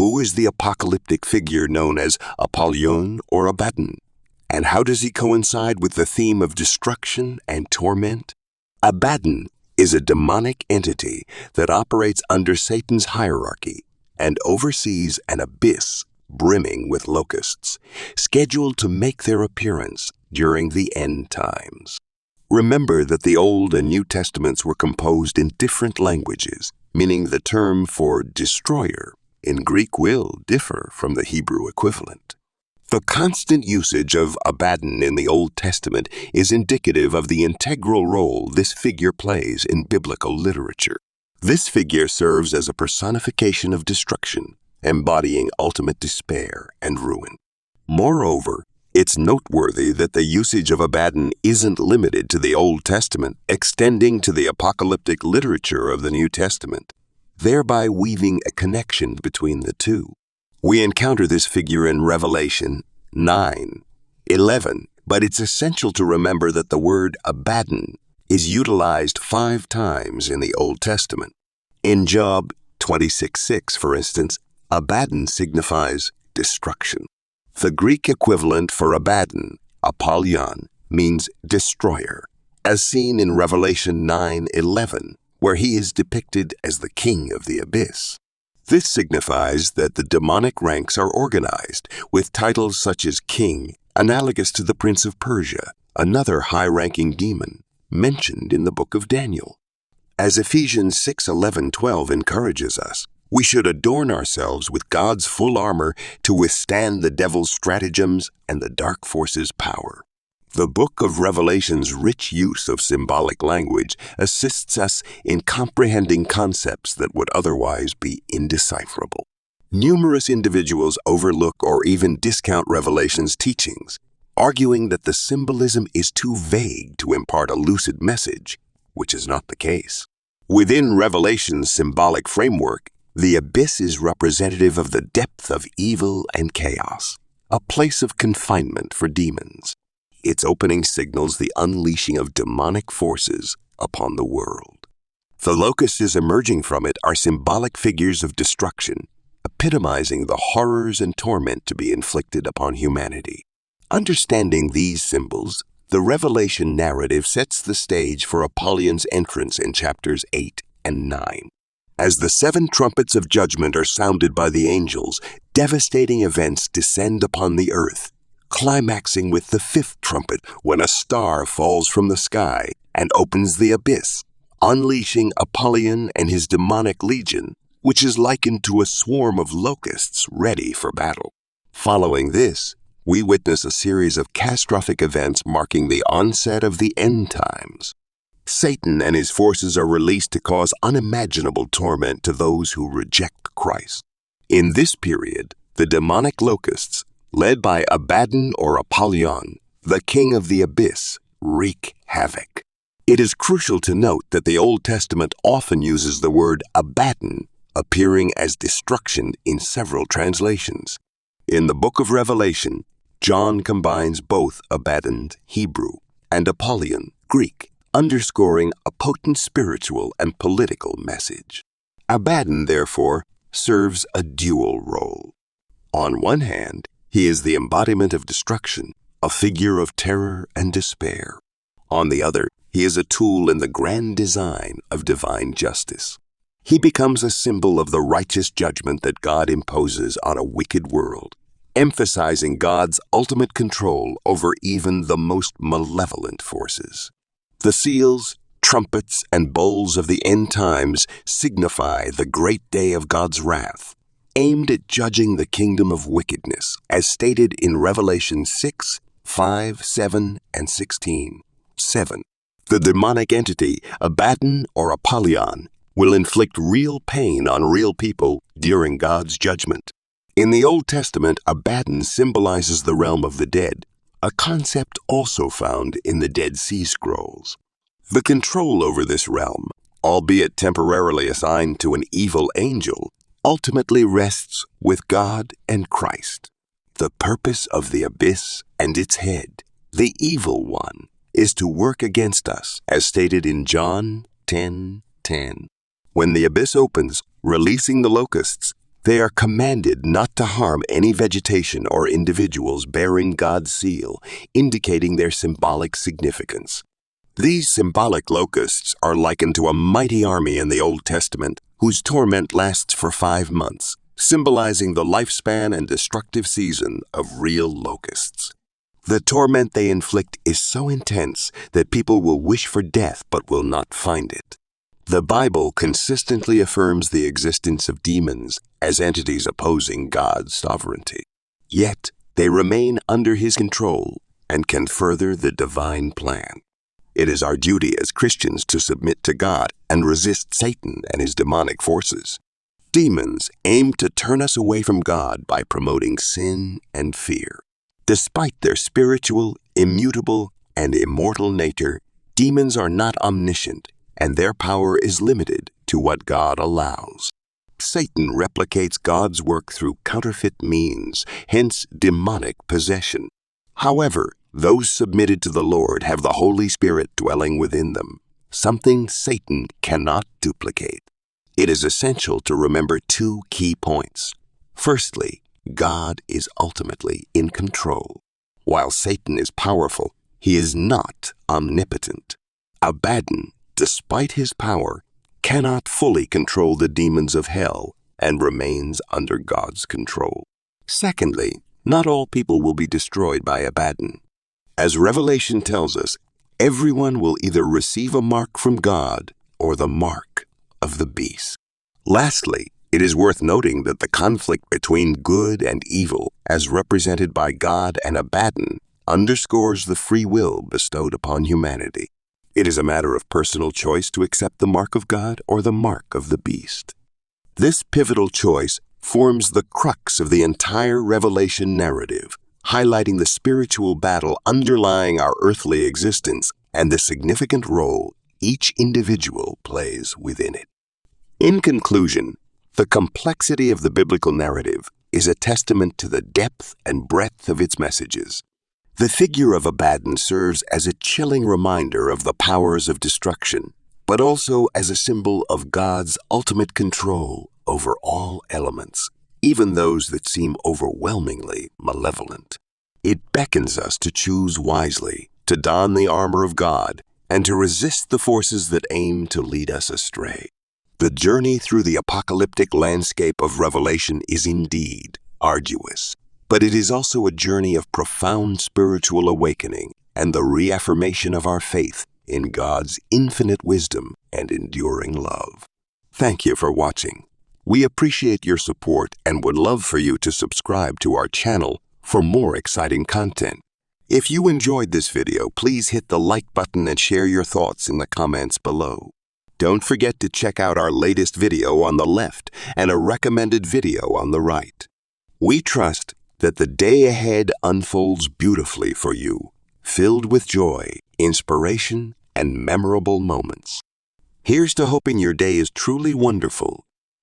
Who is the apocalyptic figure known as Apollyon or Abaddon? And how does he coincide with the theme of destruction and torment? Abaddon is a demonic entity that operates under Satan's hierarchy and oversees an abyss brimming with locusts, scheduled to make their appearance during the end times. Remember that the Old and New Testaments were composed in different languages, meaning the term for destroyer in Greek will differ from the Hebrew equivalent. The constant usage of Abaddon in the Old Testament is indicative of the integral role this figure plays in biblical literature. This figure serves as a personification of destruction, embodying ultimate despair and ruin. Moreover, it's noteworthy that the usage of Abaddon isn't limited to the Old Testament, extending to the apocalyptic literature of the New Testament, thereby weaving a connection between the two. We encounter this figure in Revelation 9:11, but it's essential to remember that the word Abaddon is utilized 5 times in the Old Testament. In Job 26:6, for instance, Abaddon signifies destruction. The Greek equivalent for Abaddon, Apollyon, means destroyer, as seen in Revelation 9:11, where he is depicted as the king of the abyss. This signifies that the demonic ranks are organized, with titles such as king, analogous to the Prince of Persia, another high-ranking demon, mentioned in the book of Daniel. As Ephesians 6:11-12 encourages us, we should adorn ourselves with God's full armor to withstand the devil's stratagems and the dark forces' power. The book of Revelation's rich use of symbolic language assists us in comprehending concepts that would otherwise be indecipherable. Numerous individuals overlook or even discount Revelation's teachings, arguing that the symbolism is too vague to impart a lucid message, which is not the case. Within Revelation's symbolic framework, the abyss is representative of the depth of evil and chaos, a place of confinement for demons. Its opening signals the unleashing of demonic forces upon the world. The locusts emerging from it are symbolic figures of destruction, epitomizing the horrors and torment to be inflicted upon humanity. Understanding these symbols, the Revelation narrative sets the stage for Apollyon's entrance in chapters 8 and 9. As the 7 trumpets of judgment are sounded by the angels, devastating events descend upon the earth, climaxing with the 5th trumpet when a star falls from the sky and opens the abyss, unleashing Apollyon and his demonic legion, which is likened to a swarm of locusts ready for battle. Following this, we witness a series of catastrophic events marking the onset of the end times. Satan and his forces are released to cause unimaginable torment to those who reject Christ. In this period, the demonic locusts, led by Abaddon or Apollyon, the king of the abyss, wreak havoc. It is crucial to note that the Old Testament often uses the word Abaddon, appearing as destruction in several translations. In the book of Revelation, John combines both Abaddon, Hebrew, and Apollyon, Greek, underscoring a potent spiritual and political message. Abaddon, therefore, serves a dual role. On one hand, he is the embodiment of destruction, a figure of terror and despair. On the other, he is a tool in the grand design of divine justice. He becomes a symbol of the righteous judgment that God imposes on a wicked world, emphasizing God's ultimate control over even the most malevolent forces. The seals, trumpets, and bowls of the end times signify the great day of God's wrath, aimed at judging the kingdom of wickedness, as stated in Revelation 6, 5, 7, and 16. 7. The demonic entity, Abaddon or Apollyon, will inflict real pain on real people during God's judgment. In the Old Testament, Abaddon symbolizes the realm of the dead, a concept also found in the Dead Sea Scrolls. The control over this realm, albeit temporarily assigned to an evil angel, ultimately rests with God and Christ. The purpose of the abyss and its head, the evil one, is to work against us, as stated in John 10:10. When the abyss opens, releasing the locusts, They are commanded not to harm any vegetation or individuals bearing God's seal, indicating their symbolic significance. These symbolic locusts are likened to a mighty army in the Old Testament whose torment lasts for 5 months, symbolizing the lifespan and destructive season of real locusts. The torment they inflict is so intense that people will wish for death but will not find it. The Bible consistently affirms the existence of demons as entities opposing God's sovereignty. Yet, they remain under His control and can further the divine plan. It is our duty as Christians to submit to God and resist Satan and his demonic forces. Demons aim to turn us away from God by promoting sin and fear. Despite their spiritual, immutable, and immortal nature, demons are not omniscient, and their power is limited to what God allows. Satan replicates God's work through counterfeit means, hence demonic possession. However, those submitted to the Lord have the Holy Spirit dwelling within them, something Satan cannot duplicate. It is essential to remember 2 key points. Firstly, God is ultimately in control. While Satan is powerful, he is not omnipotent. Abaddon, despite his power, cannot fully control the demons of hell and remains under God's control. Secondly, not all people will be destroyed by Abaddon. As Revelation tells us, everyone will either receive a mark from God or the mark of the beast. Lastly, it is worth noting that the conflict between good and evil, as represented by God and Abaddon, underscores the free will bestowed upon humanity. It is a matter of personal choice to accept the mark of God or the mark of the beast. This pivotal choice forms the crux of the entire Revelation narrative, highlighting the spiritual battle underlying our earthly existence and the significant role each individual plays within it. In conclusion, the complexity of the biblical narrative is a testament to the depth and breadth of its messages. The figure of Abaddon serves as a chilling reminder of the powers of destruction, but also as a symbol of God's ultimate control over all elements, even those that seem overwhelmingly malevolent. It beckons us to choose wisely, to don the armor of God, and to resist the forces that aim to lead us astray. The journey through the apocalyptic landscape of Revelation is indeed arduous, but it is also a journey of profound spiritual awakening and the reaffirmation of our faith in God's infinite wisdom and enduring love. Thank you for watching. We appreciate your support and would love for you to subscribe to our channel for more exciting content. If you enjoyed this video, please hit the like button and share your thoughts in the comments below. Don't forget to check out our latest video on the left and a recommended video on the right. We trust that the day ahead unfolds beautifully for you, filled with joy, inspiration, and memorable moments. Here's to hoping your day is truly wonderful